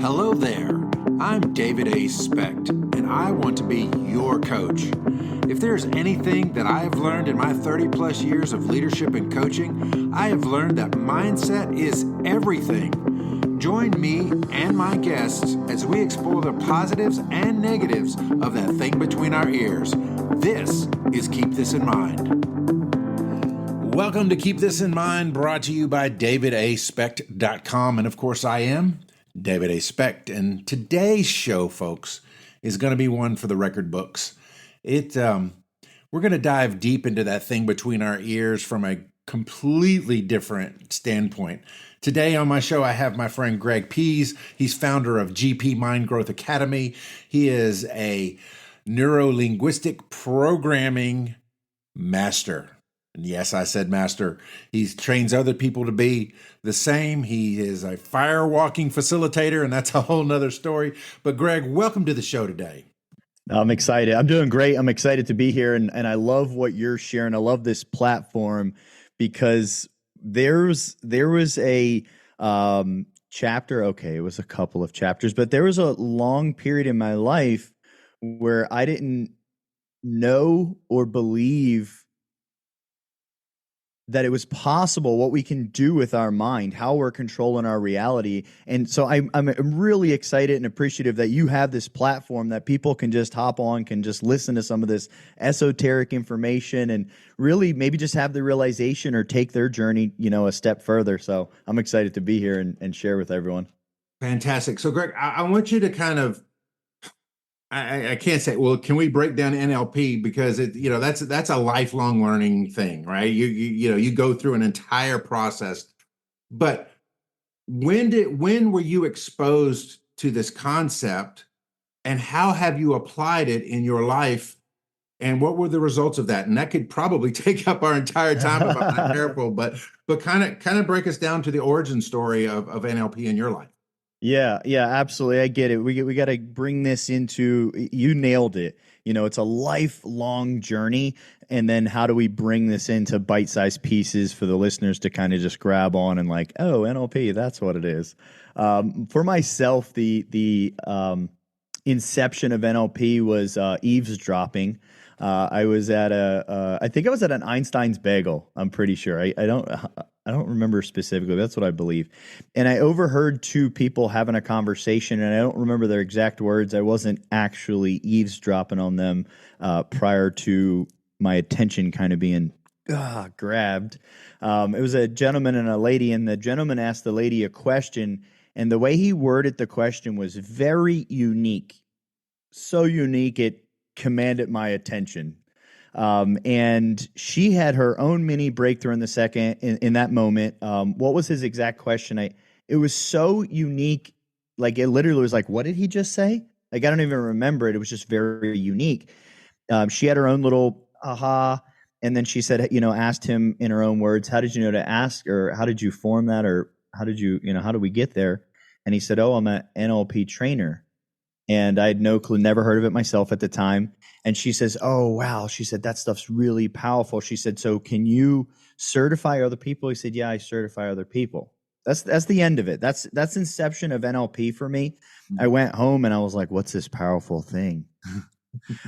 Hello there. I'm David A. Specht, and I want to be your coach. If there's anything that I have learned in my 30 plus years of leadership and coaching, I have learned that mindset is everything. Join me and my guests as we explore the positives and negatives of that thing between our ears. This is Keep This in Mind. Welcome to Keep This in Mind, brought to you by davidaspecht.com. And of course, I am David A. Specht. And today's show, folks, is going to be one for the record books. We're going to dive deep into that thing between our ears from a completely different standpoint. Today on my show, I have my friend Greg Pihs. He's founder of GP Mind Growth Academy. He is a Neuro-Linguistic programming master. And yes, I said master. He trains other people to be the same. He is a fire-walking facilitator, and that's a whole nother story. But Greg, welcome to the show today. I'm excited. I'm doing great. I'm excited to be here, and I love what you're sharing. I love this platform because there was a chapter. Okay, it was a couple of chapters, but there was a long period in my life where I didn't know or believe that it was possible what we can do with our mind, how we're controlling our reality. And so I'm really excited and appreciative that you have this platform that people can just hop on, can just listen to some of this esoteric information and really maybe just have the realization or take their journey, a step further. So I'm excited to be here and share with everyone. Fantastic. So Greg, I want you to kind of, I can't say, well, can we break down NLP? Because that's a lifelong learning thing, right? You go through an entire process. But when were you exposed to this concept, and how have you applied it in your life? And what were the results of that? And that could probably take up our entire time if I'm not careful, but kind of break us down to the origin story of NLP in your life. Yeah, absolutely. I get it. We got to bring this into, you nailed it. It's a lifelong journey. And then how do we bring this into bite-sized pieces for the listeners to kind of just grab on and like, oh, NLP, that's what it is. For myself, the inception of NLP was eavesdropping. I was at I think I was at an Einstein's Bagel. I'm pretty sure. I don't remember specifically. That's what I believe. And I overheard two people having a conversation, and I don't remember their exact words. I wasn't actually eavesdropping on them prior to my attention kind of being grabbed. It was a gentleman and a lady, and the gentleman asked the lady a question, and the way he worded the question was very unique. So unique, it commanded my attention. And she had her own mini breakthrough in that moment. What was his exact question? It was so unique. Like, it literally was like, what did he just say? Like, I don't even remember it. It was just very unique. She had her own little aha. And then she said, asked him in her own words, how did you know to ask, or how did you form that? Or how did you, how do we get there? And he said, oh, I'm an NLP trainer. And I had no clue, never heard of it myself at the time. And she says, oh, wow. She said, that stuff's really powerful. She said, so can you certify other people? He said, yeah, I certify other people. That's the end of it. That's inception of NLP for me. I went home and I was like, what's this powerful thing?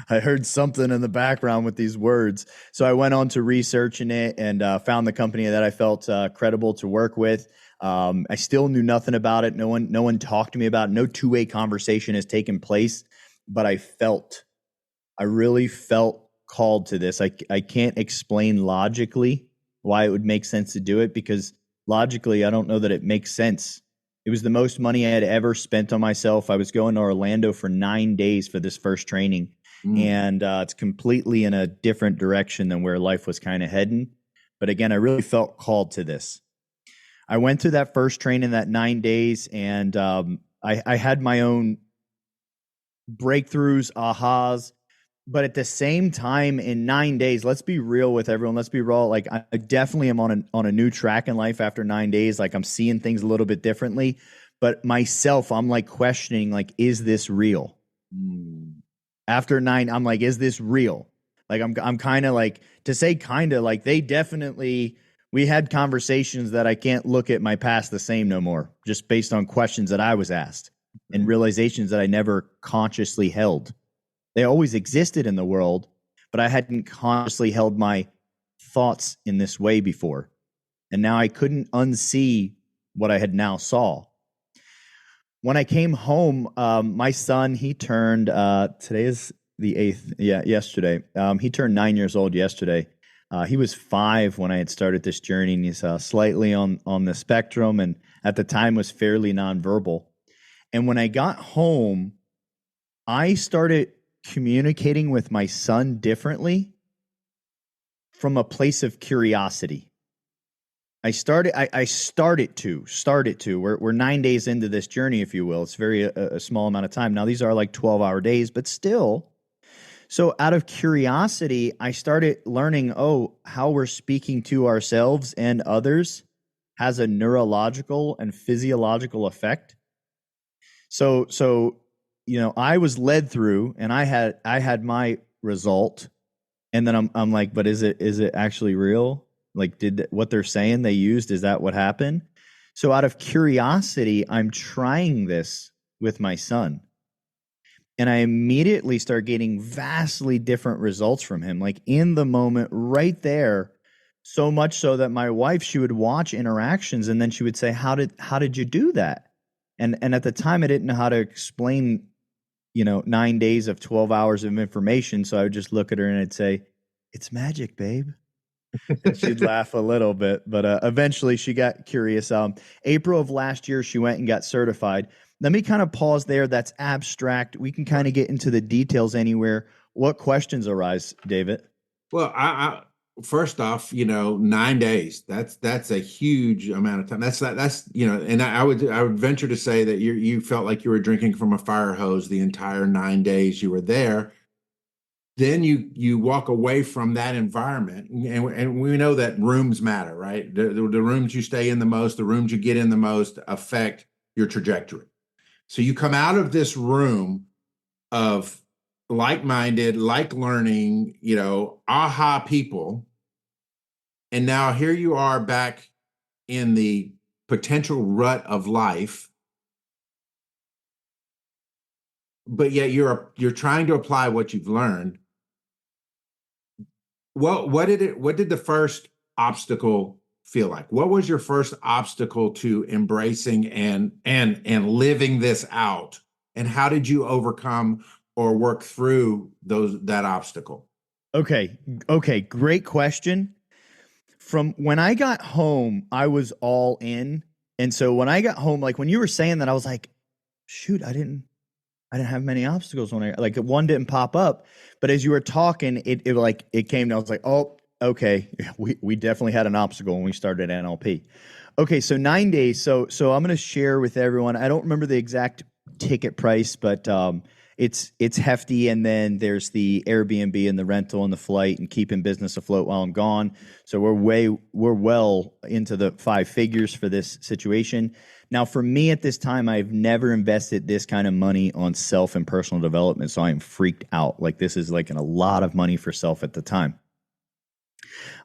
I heard something in the background with these words. So I went on to researching it and found the company that I felt credible to work with. I still knew nothing about it. No one talked to me about it. No two-way conversation has taken place, but I really felt called to this. I can't explain logically why it would make sense to do it, because logically, I don't know that it makes sense. It was the most money I had ever spent on myself. I was going to Orlando for 9 days for this first training, and it's completely in a different direction than where life was kind of heading. But again, I really felt called to this. I went through that first training, that 9 days, and I had my own breakthroughs, ahas. But at the same time, in 9 days, let's be real with everyone. Let's be raw. Like, I definitely am on a new track in life after 9 days. Like, I'm seeing things a little bit differently. But myself, I'm like questioning, like, is this real? After 9, I'm like, is this real? Like, I'm kind of like, to say kind of, like, they definitely, we had conversations that I can't look at my past the same no more, just based on questions that I was asked. and realizations that I never consciously held. They always existed in the world, but I hadn't consciously held my thoughts in this way before. And now I couldn't unsee what I had now saw. When I came home, my son, he turned, today is the 8th. Yeah, yesterday. He turned 9 years old yesterday. He was 5 when I had started this journey, and he's slightly on the spectrum, and at the time was fairly nonverbal. And when I got home, I started communicating with my son differently from a place of curiosity. I started to. We're 9 days into this journey, if you will. It's very a small amount of time. Now, these are like 12-hour days, but still. So out of curiosity, I started learning, how we're speaking to ourselves and others has a neurological and physiological effect. So I was led through, and I had my result, and then I'm like, but is it actually real? Like, did what they're saying they used, is that what happened? So out of curiosity, I'm trying this with my son. And I immediately start getting vastly different results from him, like in the moment right there. So much so that my wife, she would watch interactions and then she would say, how did you do that? And at the time I didn't know how to explain, 9 days of 12 hours of information. So I would just look at her and I'd say, it's magic, babe. And she'd laugh a little bit, but eventually she got curious. April of last year, she went and got certified. Let me kind of pause there. That's abstract. We can kind of get into the details anywhere. What questions arise, David? Well, I first off, 9 days. That's a huge amount of time. And I would venture to say that you felt like you were drinking from a fire hose the entire 9 days you were there. Then you walk away from that environment, and we know that rooms matter, right? The rooms you stay in the most, the rooms you get in the most affect your trajectory. So you come out of this room of like-minded, like learning, aha people, and now here you are back in the potential rut of life, but yet you're trying to apply what you've learned. What did the first obstacle feel like? What was your first obstacle to embracing and living this out? And how did you overcome or work through that obstacle? Okay, great question. From when I got home, I was all in. And so when I got home, like when you were saying that, I was like, shoot, I didn't have many obstacles when one didn't pop up. But as you were talking, it came down. I was like, oh, okay, we definitely had an obstacle when we started NLP. Okay, so 9 days. So I'm going to share with everyone. I don't remember the exact ticket price, but it's hefty. And then there's the Airbnb and the rental and the flight and keeping business afloat while I'm gone. So we're well into the 5 figures for this situation. Now, for me at this time, I've never invested this kind of money on self and personal development. So I'm freaked out. Like this is like a lot of money for self at the time.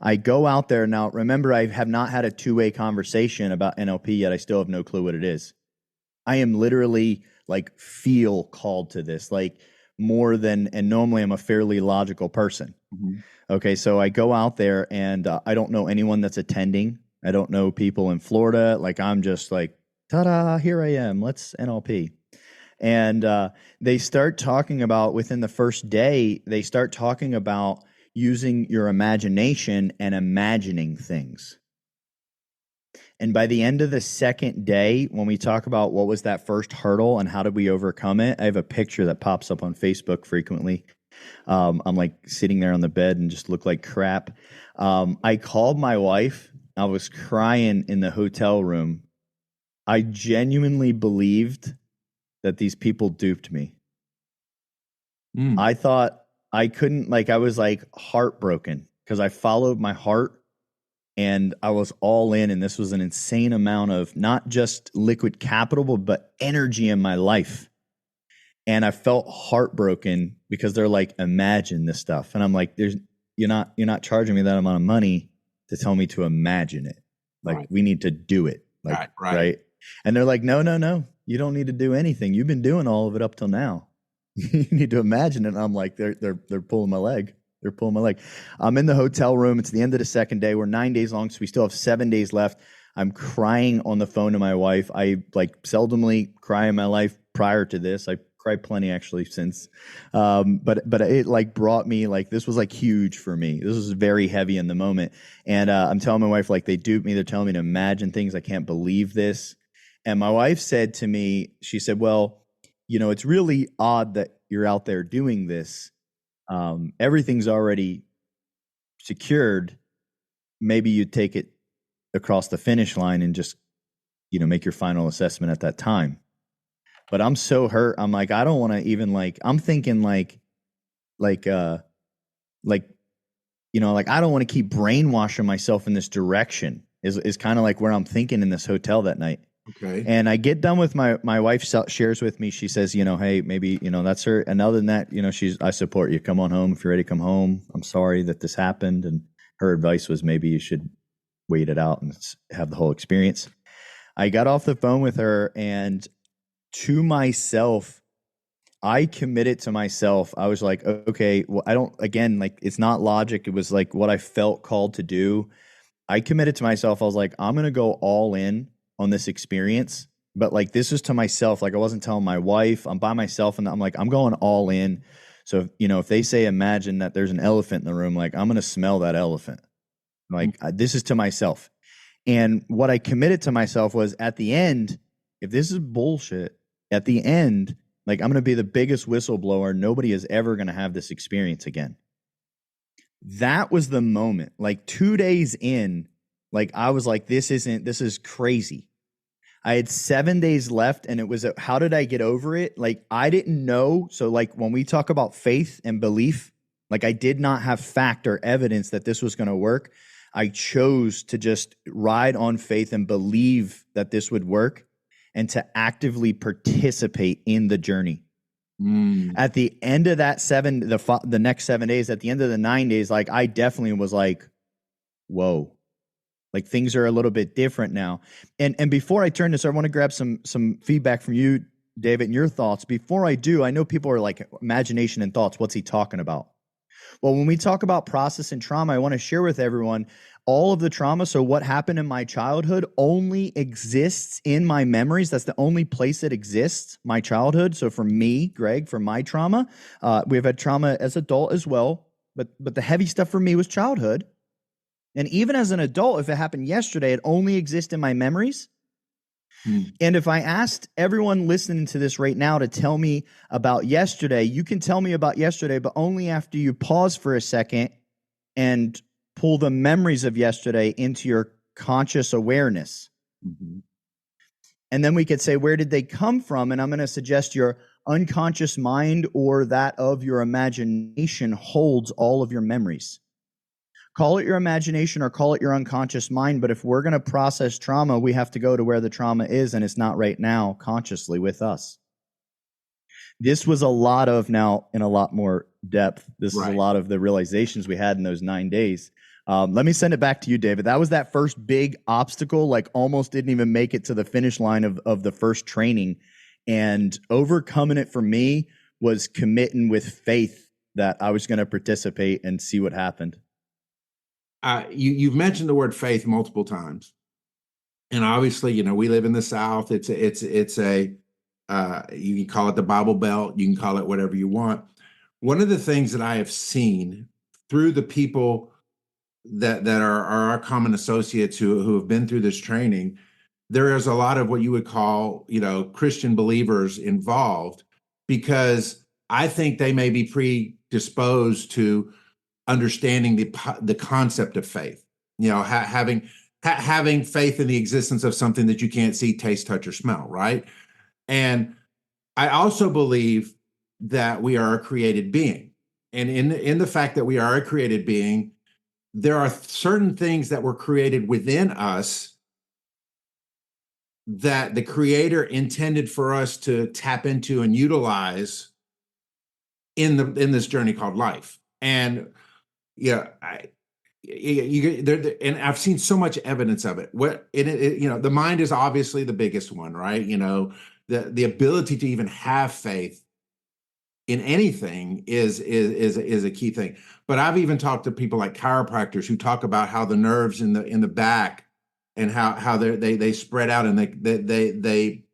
I go out there now. Remember, I have not had a 2-way conversation about NLP yet. I still have no clue what it is. I am literally like feel called to this, like more than, and normally I'm a fairly logical person. Mm-hmm. Okay. So I go out there and I don't know anyone that's attending. I don't know people in Florida. Like I'm just like, ta-da, here I am. Let's NLP. And they start talking about within the first day, they start talking about using your imagination and imagining things. And by the end of the second day, when we talk about what was that first hurdle and how did we overcome it, I have a picture that pops up on Facebook frequently. I'm like sitting there on the bed and just look like crap. I called my wife. I was crying in the hotel room. I genuinely believed that these people duped me. I thought I couldn't, I was like heartbroken because I followed my heart and I was all in. And this was an insane amount of not just liquid capital, but energy in my life. And I felt heartbroken because they're like, imagine this stuff. And I'm like, you're not charging me that amount of money to tell me to imagine it. Like, right. We need to do it. Like, right. And they're like, no. You don't need to do anything. You've been doing all of it up till now. You need to imagine it. And I'm like, they're pulling my leg. They're pulling my leg. I'm in the hotel room. It's the end of the second day. We're 9 days long, so we still have 7 days left. I'm crying on the phone to my wife. I like seldomly cry in my life prior to this. I cried plenty actually since. But it like brought me like, this was like huge for me. This was very heavy in the moment. And I'm telling my wife, like, they duped me. They're telling me to imagine things. I can't believe this. And my wife said to me, she said, well, you know, it's really odd that you're out there doing this. Everything's already secured. Maybe you take it across the finish line and just, you know, make your final assessment at that time. But I'm so hurt. I'm like, I don't want to even like, I'm thinking like, you know, like I don't want to keep brainwashing myself in this direction is kind of like where I'm thinking in this hotel that night. Okay. And I get done with my wife shares with me. She says, you know, hey, maybe, you know, that's her. And other than that, you know, I support you. Come on home. If you're ready to come home. I'm sorry that this happened. And her advice was maybe you should wait it out and have the whole experience. I got off the phone with her, and to myself, I committed to myself. I was like, okay, well, like, it's not logic. It was like what I felt called to do. I committed to myself. I was like, I'm going to go all in on this experience. But like, this is to myself. Like, I wasn't telling my wife. I'm by myself, and I'm like, I'm going all in. So, you know, if they say, imagine that there's an elephant in the room, like, I'm going to smell that elephant. Like, this is to myself. And what I committed to myself was, at the end, if this is bullshit, at the end, like, I'm going to be the biggest whistleblower. Nobody is ever going to have this experience again. That was the moment. Like 2 days in, like, I was like, this is crazy. I had 7 days left, and it was, how did I get over it? Like, I didn't know. So like, when we talk about faith and belief, like, I did not have fact or evidence that this was going to work. I chose to just ride on faith and believe that this would work, and to actively participate in the journey. At the end of that the next 7 days, at the end of the 9 days, like, I definitely was like, whoa, like, things are a little bit different now. And before I turn this, I want to grab some feedback from you, David, and your thoughts. Before I do, I know people are like, imagination and thoughts. What's he talking about? Well, when we talk about process and trauma, I want to share with everyone all of the trauma. So what happened in my childhood only exists in my memories. That's the only place it exists, my childhood. So for me, Greg, for my trauma, we've had trauma as adult as well. But the heavy stuff for me was childhood. And even as an adult, if it happened yesterday, it only exists in my memories. And if I asked everyone listening to this right now to tell me about yesterday, you can tell me about yesterday, but only after you pause for a second and pull the memories of yesterday into your conscious awareness. And then we could say, where did they come from? And I'm going to suggest your unconscious mind or that of your imagination holds all of your memories. Call it your imagination or call it your unconscious mind. But if we're going to process trauma, we have to go to where the trauma is, and it's not right now consciously with us. This was a lot of, now in a lot more depth, this is a lot of the realizations we had in those 9 days. Let me send it back to you, David. That was that first big obstacle, like almost didn't even make it to the finish line of the first training. And overcoming it for me was committing with faith that I was going to participate and see what happened. You've mentioned the word faith multiple times, and obviously, you know, we live in the South. It's a you can call it the Bible Belt. You can call it whatever you want. One of the things that I have seen through the people that are our common associates who have been through this training, there is a lot of what you would call, you know, Christian believers involved, because I think they may be predisposed to understanding the concept of faith, you know, having faith in the existence of something that you can't see, taste, touch, or smell, right? And I also believe that we are a created being, and in the fact that we are a created being, there are certain things that were created within us that the Creator intended for us to tap into and utilize in this journey called life. And yeah, and I've seen so much evidence of it. You know, the mind is obviously the biggest one, right? You know, the ability to even have faith in anything is a key thing. But I've even talked to people like chiropractors who talk about how the nerves in the back and how they spread out and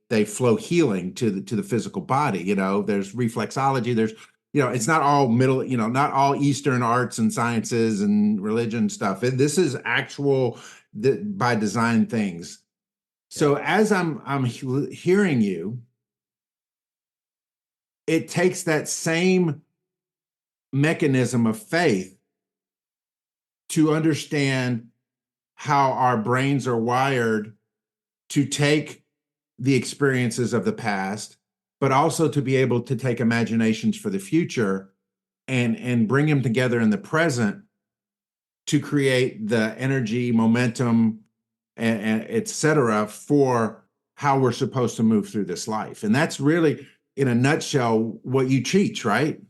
they flow healing to the physical body. You know, there's reflexology. There's, you know, it's not all middle, you know, not all Eastern arts and sciences and religion stuff. This is actual by design things. So as I'm hearing you, it takes that same mechanism of faith to understand how our brains are wired to take the experiences of the past, but also to be able to take imaginations for the future and bring them together in the present to create the energy, momentum, and et cetera, for how we're supposed to move through this life. And that's really, in a nutshell, what you teach, right?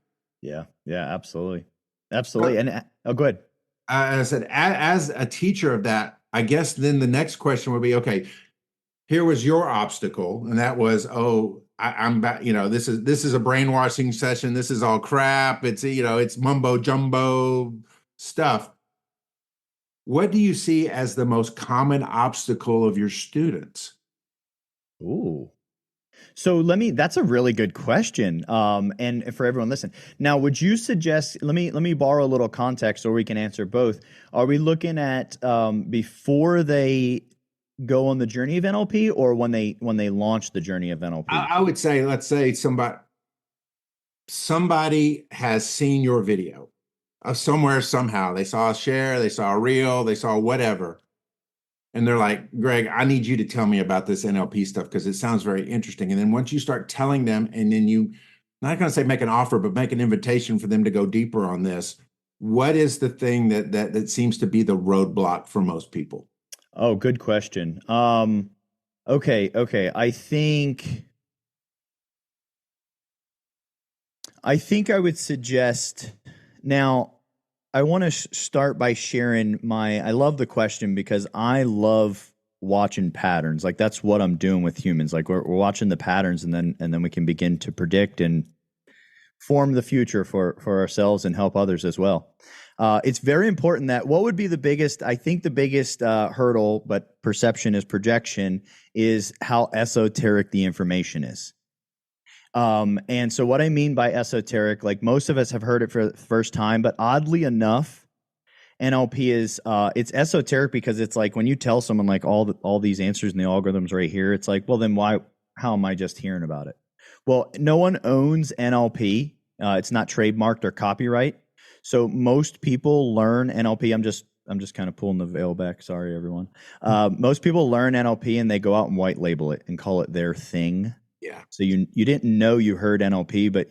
Yeah, absolutely. Absolutely. And go ahead. I said, as a teacher of that, I guess then the next question would be, okay, here was your obstacle, and that was, oh, I'm back, you know, this is a brainwashing session. This is all crap. It's, you know, it's mumbo jumbo stuff. What do you see as the most common obstacle of your students? Ooh. So that's a really good question. And for everyone listening, now, would you suggest, let me borrow a little context or we can answer both. Are we looking at before they go on the journey of NLP or when they launch the journey of NLP? I would say, let's say somebody has seen your video somewhere, somehow. They saw a share, they saw a reel, they saw whatever. And they're like, Greg, I need you to tell me about this NLP stuff because it sounds very interesting. And then once you start telling them, and then you, not going to say make an offer, but make an invitation for them to go deeper on this, what is the thing that seems to be the roadblock for most people? Oh, good question. Okay. I think I would suggest now. I want to start by sharing I love the question because I love watching patterns. Like that's what I'm doing with humans. Like we're watching the patterns and then we can begin to predict and form the future for ourselves and help others as well. It's very important that what would be the biggest hurdle, but perception is projection, is how esoteric the information is. And so what I mean by esoteric, like most of us have heard it for the first time, but oddly enough, NLP is it's esoteric because it's like when you tell someone like all these answers and the algorithms right here, it's like, well, then how am I just hearing about it? Well, no one owns NLP. It's not trademarked or copyright. So most people learn NLP. I'm just kind of pulling the veil back. Sorry, everyone. Most people learn NLP and they go out and white label it and call it their thing. Yeah. So you didn't know you heard NLP, but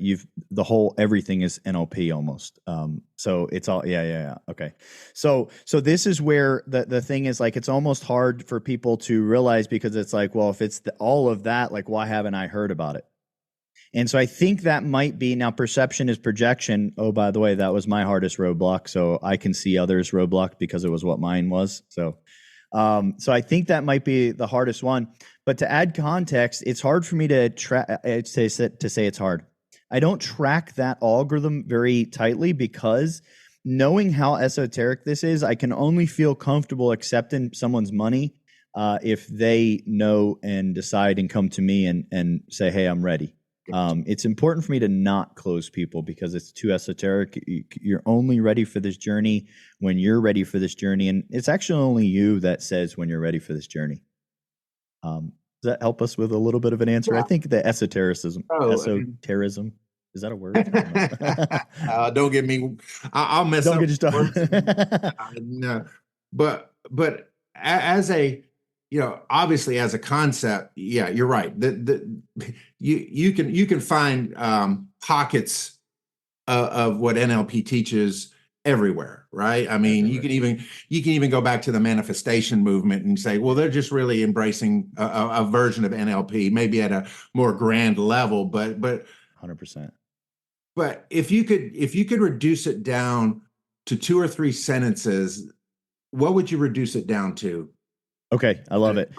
everything is NLP almost. So it's all, yeah. Okay. So this is where the thing is, like, it's almost hard for people to realize because it's like, well, if it's all of that, like, why haven't I heard about it? And so I think that might be, now perception is projection. Oh, by the way, that was my hardest roadblock. So I can see others' roadblock because it was what mine was. So I think that might be the hardest one. But to add context, it's hard for me to say it's hard. I don't track that algorithm very tightly because knowing how esoteric this is, I can only feel comfortable accepting someone's money if they know and decide and come to me and say, hey, I'm ready. It's important for me to not close people because it's too esoteric. You're only ready for this journey when you're ready for this journey. And it's actually only you that says when you're ready for this journey. Does that help us with a little bit of an answer? Yeah. I think the esotericism, esotericism, is that a word? Don't get me, I'll mess don't up. Get you started. No, but as a, you know, obviously as a concept, yeah, you're right. You can find pockets of what NLP teaches everywhere, right? I mean, everywhere. you can even go back to the manifestation movement and say, well, they're just really embracing a version of NLP, maybe at a more grand level, but 100%. But if you could reduce it down to 2 or 3 sentences, what would you reduce it down to? Okay, I love it.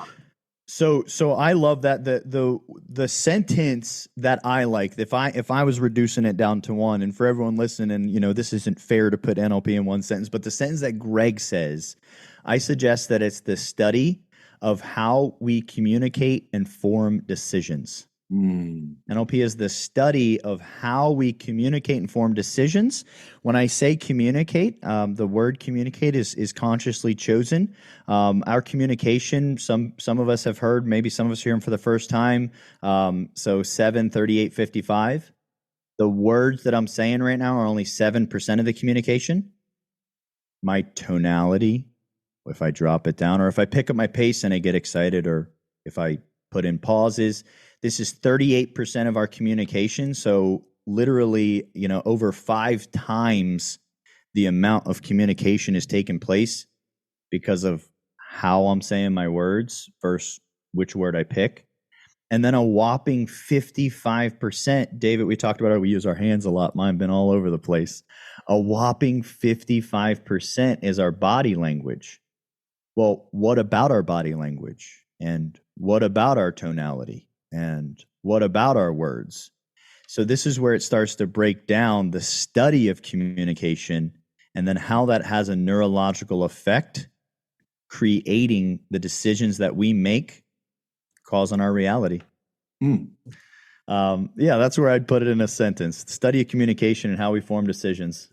So I love that the the sentence that I like, if I was reducing it down to one, and for everyone listening, this isn't fair to put NLP in one sentence, but the sentence that Greg says, I suggest that it's the study of how we communicate and form decisions. NLP is the study of how we communicate and form decisions. When I say communicate, the word communicate is consciously chosen. Our communication, some of us have heard, maybe some of us hear them for the first time. So 7:38:55. The words that I'm saying right now are only 7% of the communication. My tonality, if I drop it down, or if I pick up my pace and I get excited, or if I put in pauses. This is 38% of our communication. So literally, over 5 times the amount of communication is taking place because of how I'm saying my words versus which word I pick. And then a whopping 55%, David, we talked about it. We use our hands a lot. Mine been all over the place. A whopping 55% is our body language. Well, what about our body language? And what about our tonality? And what about our words? So this is where it starts to break down the study of communication and then how that has a neurological effect, creating the decisions that we make, causing our reality. That's where I'd put it in a sentence. Study of communication and how we form decisions.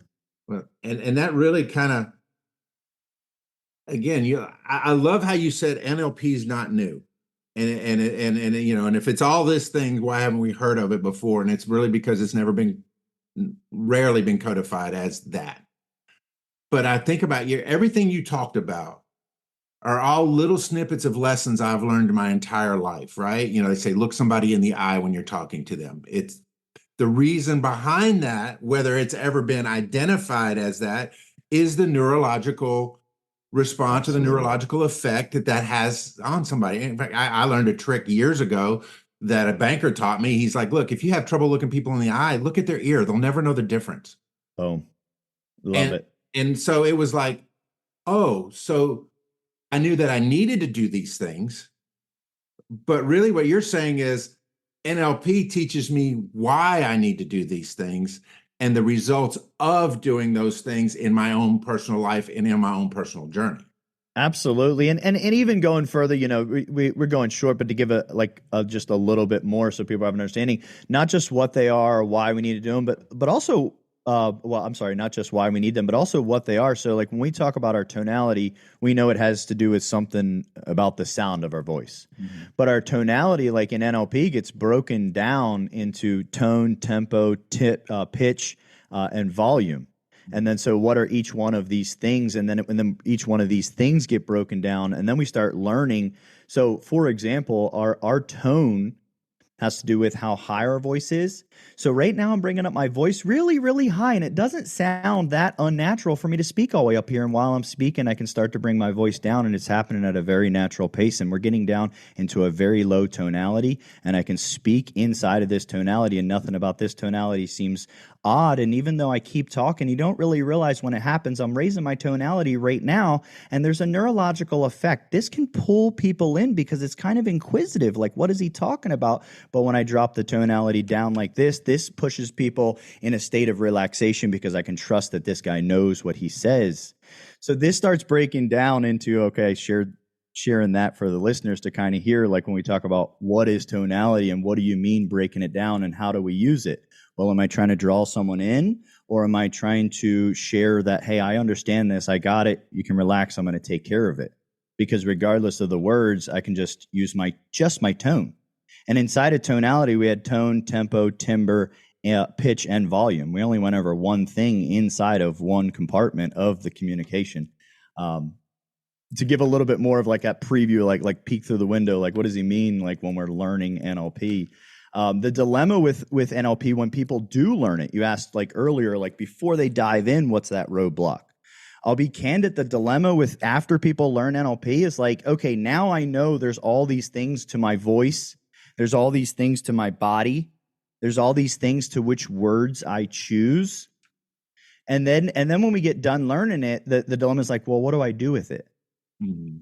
Well, and that really kind of, again, I love how you said NLP is not new. And if it's all this thing, why haven't we heard of it before? And it's really because it's rarely been codified as that. But I think about everything you talked about are all little snippets of lessons I've learned my entire life, right? They say, look somebody in the eye when you're talking to them. It's the reason behind that, whether it's ever been identified as that, is the neurological response to the neurological effect that has on somebody. In fact, I learned a trick years ago that a banker taught me. He's like, look, if you have trouble looking people in the eye, look at their ear. They'll never know the difference. Oh, love it. And so it was like, so I knew that I needed to do these things. But really what you're saying is NLP teaches me why I need to do these things and the results of doing those things in my own personal life and in my own personal journey. Absolutely. And even going further, we're going short, but to give just a little bit more so people have an understanding, not just what they are or why we need to do them, but also, not just why we need them, but also what they are. So like when we talk about our tonality, we know it has to do with something about the sound of our voice. Mm-hmm. But our tonality, like in NLP, gets broken down into tone, tempo, pitch, and volume. And then, so what are each one of these things? And then each one of these things get broken down, and then we start learning. So, for example, our tone has to do with how high our voice is. So right now I'm bringing up my voice really, really high, and it doesn't sound that unnatural for me to speak all the way up here. And while I'm speaking, I can start to bring my voice down, and it's happening at a very natural pace. And we're getting down into a very low tonality, and I can speak inside of this tonality, and nothing about this tonality seems odd. And even though I keep talking, you don't really realize when it happens, I'm raising my tonality right now, and there's a neurological effect. This can pull people in because it's kind of inquisitive, like, what is he talking about? But when I drop the tonality down like this pushes people in a state of relaxation because I can trust that this guy knows what he says. So this starts breaking down into, okay, sharing that for the listeners to kind of hear, like when we talk about what is tonality and what do you mean breaking it down and how do we use it? Well, am I trying to draw someone in, or am I trying to share that, hey, I understand this, I got it, you can relax, I'm going to take care of it? Because regardless of the words, I can just use my tone. And inside of tonality, we had tone, tempo, timbre, pitch, and volume. We only went over one thing inside of one compartment of the communication. To give a little bit more of like that preview, like peek through the window, like what does he mean, like when we're learning NLP? The dilemma with NLP when people do learn it, you asked like earlier, like before they dive in, what's that roadblock? I'll be candid. The dilemma with after people learn NLP is like, okay, now I know there's all these things to my voice. There's all these things to my body. There's all these things to which words I choose. And then when we get done learning it, the dilemma is like, well, what do I do with it? Mm-hmm.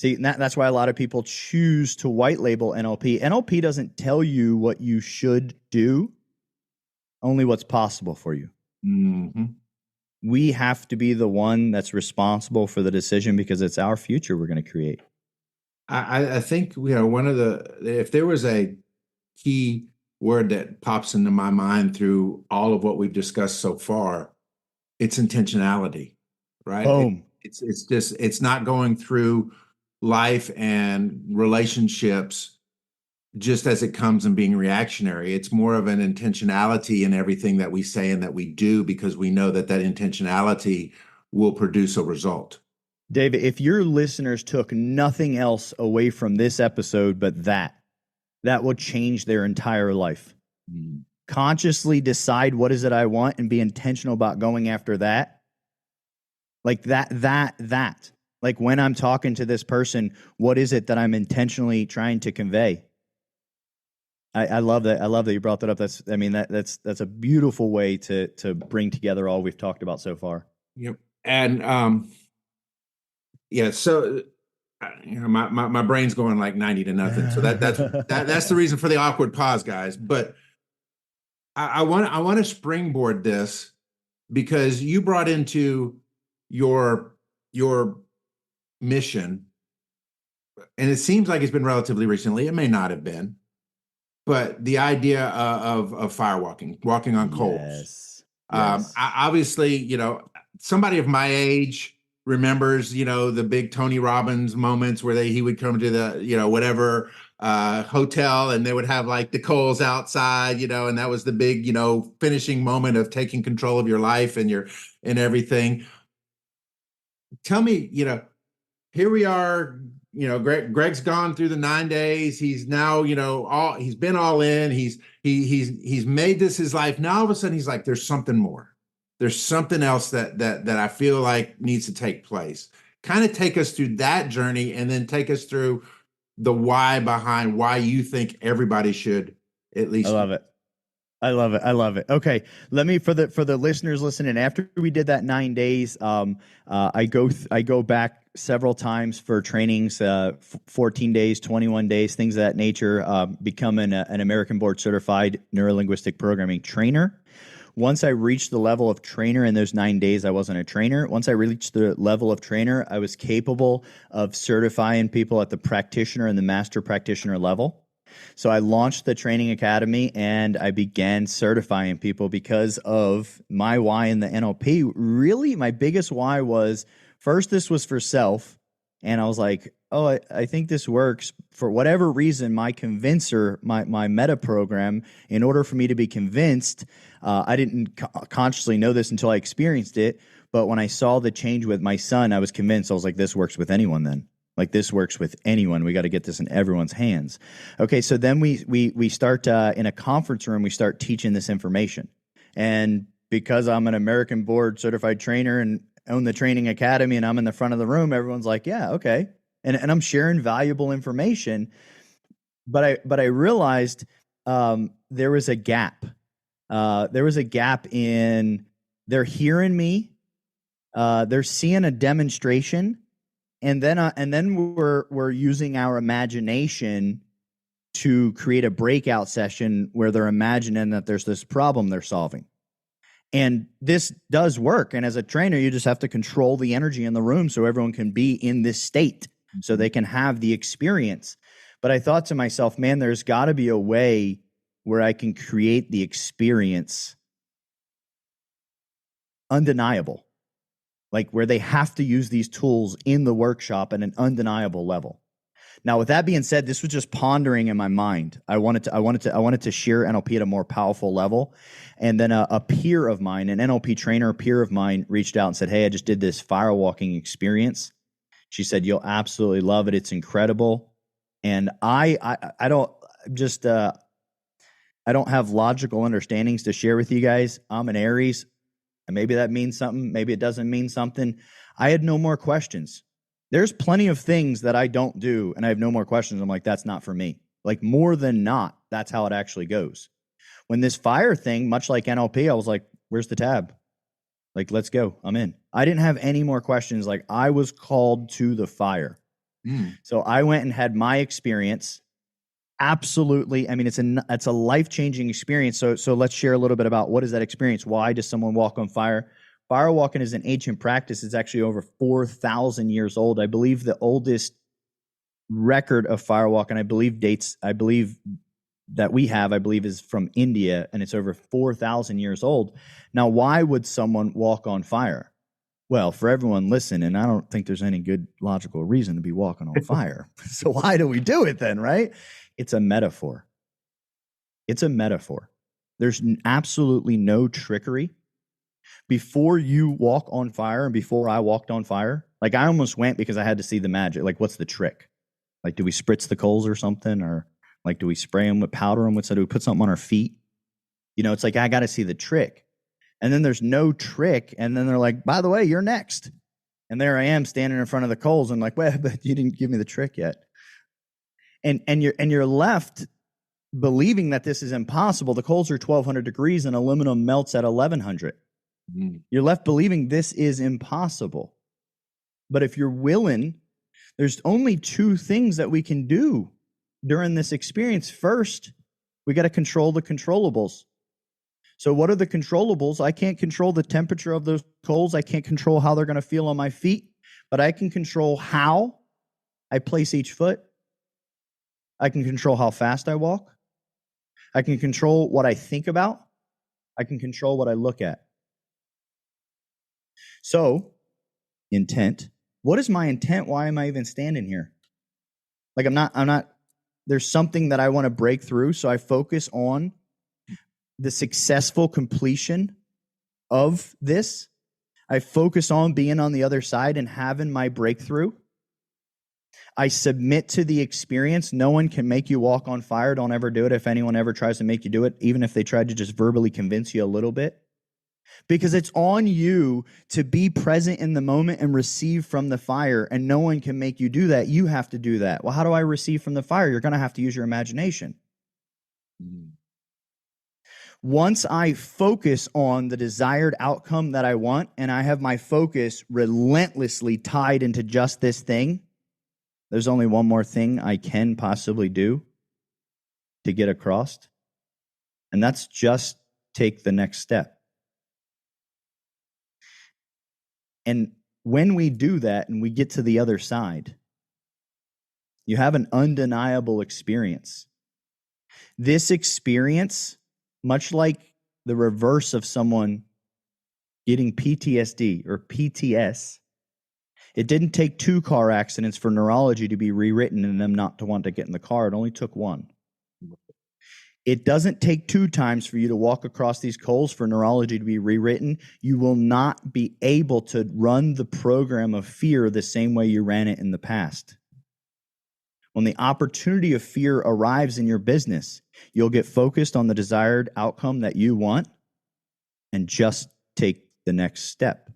See, that's why a lot of people choose to white label NLP. NLP doesn't tell you what you should do, only what's possible for you. Mm-hmm. We have to be the one that's responsible for the decision because it's our future we're going to create. I think, one of if there was a key word that pops into my mind through all of what we've discussed so far, it's intentionality, right? Boom. It's not going through life and relationships just as it comes and being reactionary. It's more of an intentionality in everything that we say and that we do, because we know that intentionality will produce a result. David, if your listeners took nothing else away from this episode but that will change their entire life. Mm. Consciously decide what is it I want and be intentional about going after that. Like that. Like when I'm talking to this person, what is it that I'm intentionally trying to convey? I love that. I love that you brought that up. That's a beautiful way to bring together all we've talked about so far. Yep. And yeah, so my brain's going like 90 to nothing. So that's the reason for the awkward pause, guys. But I want to springboard this, because you brought into your mission, and it seems like it's been relatively recently. It may not have been, but the idea of walking on coals. Yes. Obviously, somebody of my age remembers, the big Tony Robbins moments where he would come to the, whatever hotel, and they would have like the coals outside, and that was the big, finishing moment of taking control of your life and everything. Tell me, here we are, Greg's gone through the 9 days. He's now, he's been all in. He's made this his life. Now all of a sudden he's like, there's something more. There's something else that I feel like needs to take place. Kind of take us through that journey, and then take us through the why behind why you think everybody should at least. I love it. Okay, let me, for the listeners listening, after we did that 9 days, I go back several times for trainings, 14 days, 21 days, things of that nature. Becoming an American board certified neuro-linguistic programming trainer. Once I reached the level of trainer in those 9 days, I wasn't a trainer. Once I reached the level of trainer, I was capable of certifying people at the practitioner and the master practitioner level. So I launched the training academy, and I began certifying people because of my why in the NLP. Really, my biggest why was, first, this was for self. And I was like, oh, I think this works. For whatever reason, my convincer, my meta program, in order for me to be convinced, I didn't consciously know this until I experienced it. But when I saw the change with my son, I was convinced. I was like, this works with anyone then. Like, this works with anyone. We got to get this in everyone's hands. Okay, so then we start in a conference room. We start teaching this information. And because I'm an American board certified trainer and own the training academy, and I'm in the front of the room, everyone's like, yeah, okay. And I'm sharing valuable information. But I realized there was a gap. There was a gap in, they're hearing me, they're seeing a demonstration, and then we're using our imagination to create a breakout session where they're imagining that there's this problem they're solving. And this does work. And as a trainer, you just have to control the energy in the room so everyone can be in this state, so they can have the experience. But I thought to myself, man, there's got to be a way where I can create the experience undeniable, like where they have to use these tools in the workshop at an undeniable level. Now, with that being said, this was just pondering in my mind. I wanted to share NLP at a more powerful level. And then a peer of mine, an NLP trainer, peer of mine, reached out and said, hey, I just did this firewalking experience. She said, you'll absolutely love it. It's incredible. And I don't have logical understandings to share with you guys. I'm an Aries, and maybe that means something. Maybe it doesn't mean something. I had no more questions. There's plenty of things that I don't do, and I have no more questions. I'm like, that's not for me. Like, more than not, that's how it actually goes. When this fire thing, much like NLP, I was like, where's the tab? Like, let's go. I'm in. I didn't have any more questions. Like, I was called to the fire. So I went and had my experience. Absolutely. I mean, it's a life-changing experience. So let's share a little bit about what is that experience? Why does someone walk on fire? Fire walking is an ancient practice. It's actually over 4,000 years old. I believe the oldest record of fire walking, I believe that we have, I believe is from India, and it's over 4,000 years old. Now, why would someone walk on fire? Well, for everyone listening, I don't think there's any good logical reason to be walking on fire. So why do we do it then, right? It's a metaphor. It's a metaphor. There's absolutely no trickery. Before you walk on fire and before I walked on fire, like I almost went because I had to see the magic. Like, what's the trick? Like, do we spritz the coals or something? Or like, do we spray them with powder them? Do we put something on our feet? You know, it's like, I got to see the trick. And then there's no trick. And then they're like, by the way, you're next. And there I am standing in front of the coals. And like, well, but you didn't give me the trick yet. And you're left believing that this is impossible. The coals are 1,200 degrees and aluminum melts at 1,100. You're left believing this is impossible. But if you're willing, there's only two things that we can do during this experience. First, we got to control the controllables. So what are the controllables? I can't control the temperature of those coals. I can't control how they're going to feel on my feet, but I can control how I place each foot. I can control how fast I walk. I can control what I think about. I can control what I look at. So, intent. What is my intent? Why am I even standing here? Like I'm not, there's something that I want to break through. So I focus on the successful completion of this. I focus on being on the other side and having my breakthrough. I submit to the experience. No one can make you walk on fire. Don't ever do it. If anyone ever tries to make you do it, even if they tried to just verbally convince you a little bit, because it's on you to be present in the moment and receive from the fire. And no one can make you do that. You have to do that. Well, how do I receive from the fire? You're going to have to use your imagination. Once I focus on the desired outcome that I want, and I have my focus relentlessly tied into just this thing, there's only one more thing I can possibly do to get across, and that's just take the next step. And when we do that and we get to the other side, you have an undeniable experience. This experience, much like the reverse of someone getting PTSD or PTS, it didn't take 2 car accidents for neurology to be rewritten and them not to want to get in the car. It only took 1. It doesn't take 2 times for you to walk across these coals for neurology to be rewritten. You will not be able to run the program of fear the same way you ran it in the past. When the opportunity of fear arrives in your business, you'll get focused on the desired outcome that you want and just take the next step.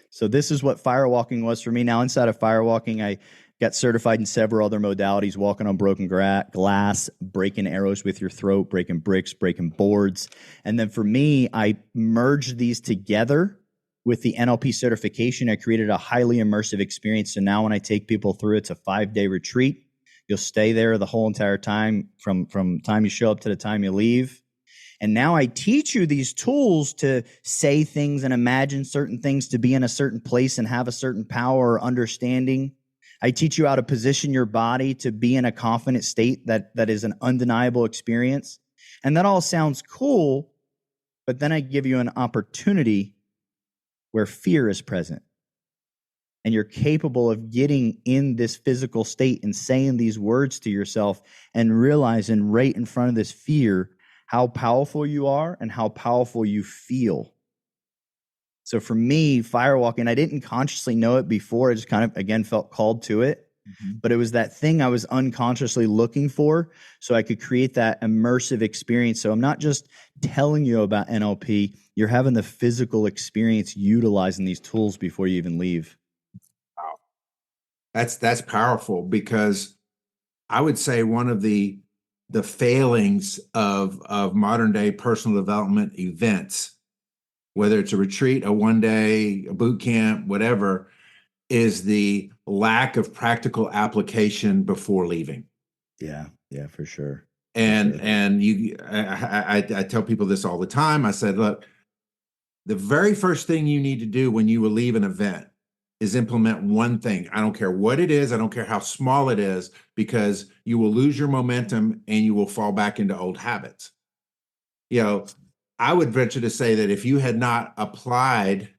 So this is what firewalking was for me. Now, inside of firewalking, I got certified in several other modalities: walking on broken glass, breaking arrows with your throat, breaking bricks, breaking boards. And then for me, I merged these together with the NLP certification. I created a highly immersive experience. So now when I take people through, it's a 5-day retreat. You'll stay there the whole entire time, from time you show up to the time you leave. And now I teach you these tools to say things and imagine certain things, to be in a certain place and have a certain power or understanding. I teach you how to position your body to be in a confident state that is an undeniable experience. And that all sounds cool, but then I give you an opportunity where fear is present. And you're capable of getting in this physical state and saying these words to yourself and realizing right in front of this fear how powerful you are and how powerful you feel. So for me, firewalking, I didn't consciously know it before. I just kind of, again, felt called to it. But it was that thing I was unconsciously looking for so I could create that immersive experience. So I'm not just telling you about NLP. You're having the physical experience utilizing these tools before you even leave. Wow. That's powerful, because I would say one of the failings of modern day personal development events, whether it's a retreat, a 1-day, a boot camp, whatever, is the lack of practical application before leaving. Yeah, for sure. And I tell people this all the time. I said, look, the very first thing you need to do when you will leave an event is implement one thing. I don't care what it is. I don't care how small it is, because you will lose your momentum and you will fall back into old habits. I would venture to say that if you had not applied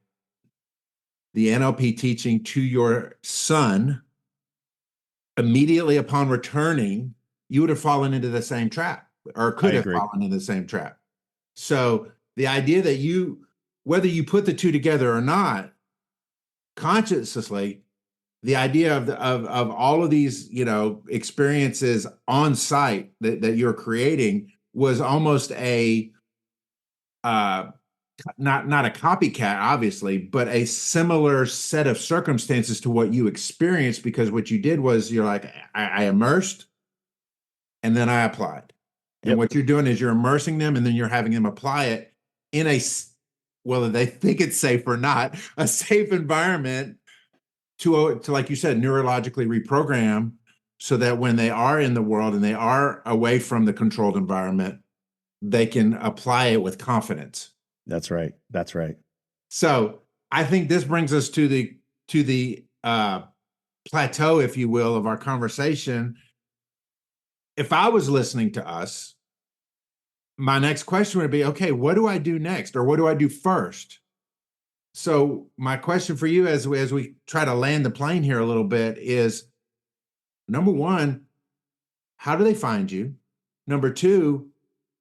the NLP teaching to your son immediately upon returning, you would have fallen into the same trap, or could have fallen into the same trap. So the idea that whether you put the two together or not, consciously, the idea of all of these, experiences on site that you're creating was almost a not a copycat, obviously, but a similar set of circumstances to what you experienced, because what you did was you're like, I immersed and then I applied. And what you're doing is you're immersing them and then you're having them apply it in whether they think it's safe or not, a safe environment to like you said, neurologically reprogram, so that when they are in the world and they are away from the controlled environment, they can apply it with confidence. That's right. So I think this brings us to the plateau, if you will, of our conversation. If I was listening to us, my next question would be, okay, what do I do next? Or what do I do first? So my question for you as we try to land the plane here a little bit is, number one, how do they find you? Number two,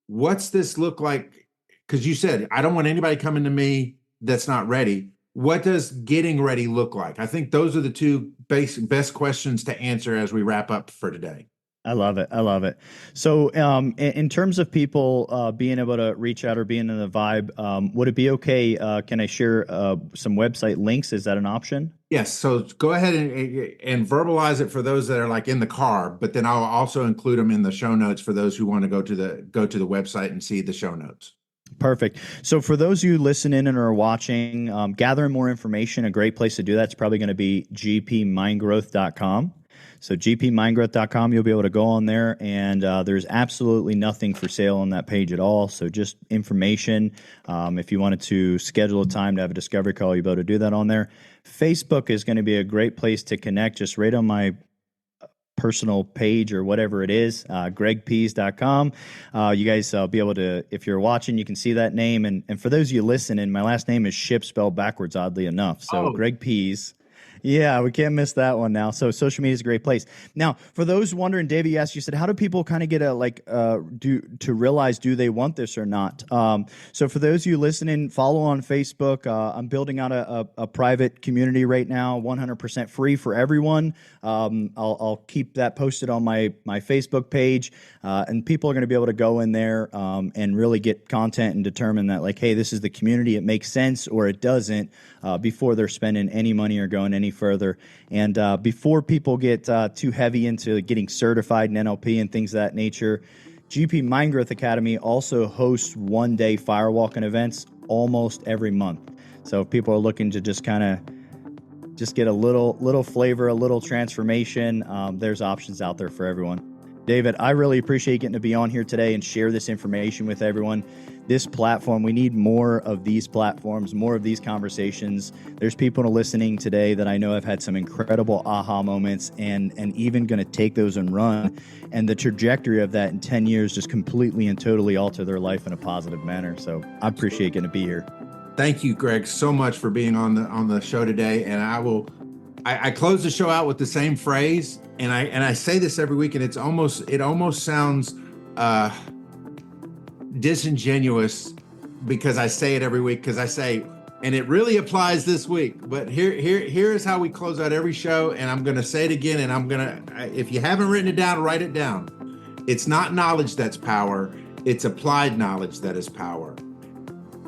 what's this look like? Because you said, I don't want anybody coming to me that's not ready. What does getting ready look like? I think those are the two best questions to answer as we wrap up for today. I love it. So in terms of people being able to reach out or being in the vibe, would it be okay? Can I share some website links? Is that an option? Yes. So go ahead and verbalize it for those that are like in the car, but then I'll also include them in the show notes for those who want to go to the website and see the show notes. Perfect. So for those of you listening and are watching, gathering more information, a great place to do that's probably going to be gpmindgrowth.com. So gpmindgrowth.com, you'll be able to go on there, and there's absolutely nothing for sale on that page at all. So just information. If you wanted to schedule a time to have a discovery call, you'll be able to do that on there. Facebook is going to be a great place to connect. Just right on my personal page or whatever it is, gregpihs.com. You guys be able to, if you're watching, you can see that name. And for those of you listening, my last name is Ship, spelled backwards, oddly enough. So Greg Pihs. Yeah, we can't miss that one now. So social media is a great place. Now, for those wondering, David, you said, how do people kind of get to realize, do they want this or not? So for those of you listening, follow on Facebook. I'm building out a private community right now, 100% free for everyone. I'll keep that posted on my Facebook page, and people are going to be able to go in there and really get content and determine that, like, hey, this is the community. It makes sense or it doesn't, before they're spending any money or going any further. And before people get too heavy into getting certified in NLP and things of that nature, GP Mind Growth Academy also hosts one-day firewalking events almost every month. So if people are looking to just kind of get a little flavor, a little transformation, there's options out there for everyone. David, I really appreciate getting to be on here today and share this information with everyone. This platform, we need more of these platforms, more of these conversations. There's people listening today that I know have had some incredible aha moments and even going to take those and run. And the trajectory of that in 10 years just completely and totally alter their life in a positive manner. So I appreciate getting to be here. Thank you, Greg, so much for being on the show today. And I close the show out with the same phrase, and I say this every week, and it almost sounds disingenuous because I say it every week, because I say, and it really applies this week. But here is how we close out every show, and I'm going to say it again, and if you haven't written it down, write it down. It's not knowledge that's power; it's applied knowledge that is power.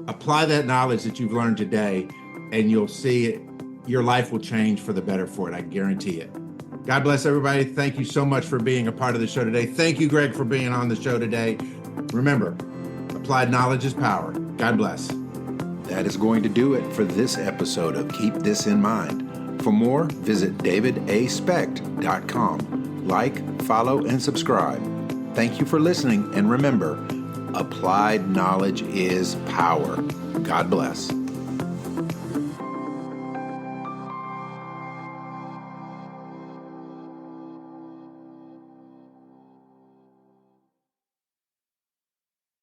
Apply that knowledge that you've learned today, and you'll see it. Your life will change for the better for it. I guarantee it. God bless everybody. Thank you so much for being a part of the show today. Thank you, Greg, for being on the show today. Remember, applied knowledge is power. God bless. That is going to do it for this episode of Keep This in Mind. For more, visit davidaspecht.com. Like, follow, and subscribe. Thank you for listening, and remember, applied knowledge is power. God bless.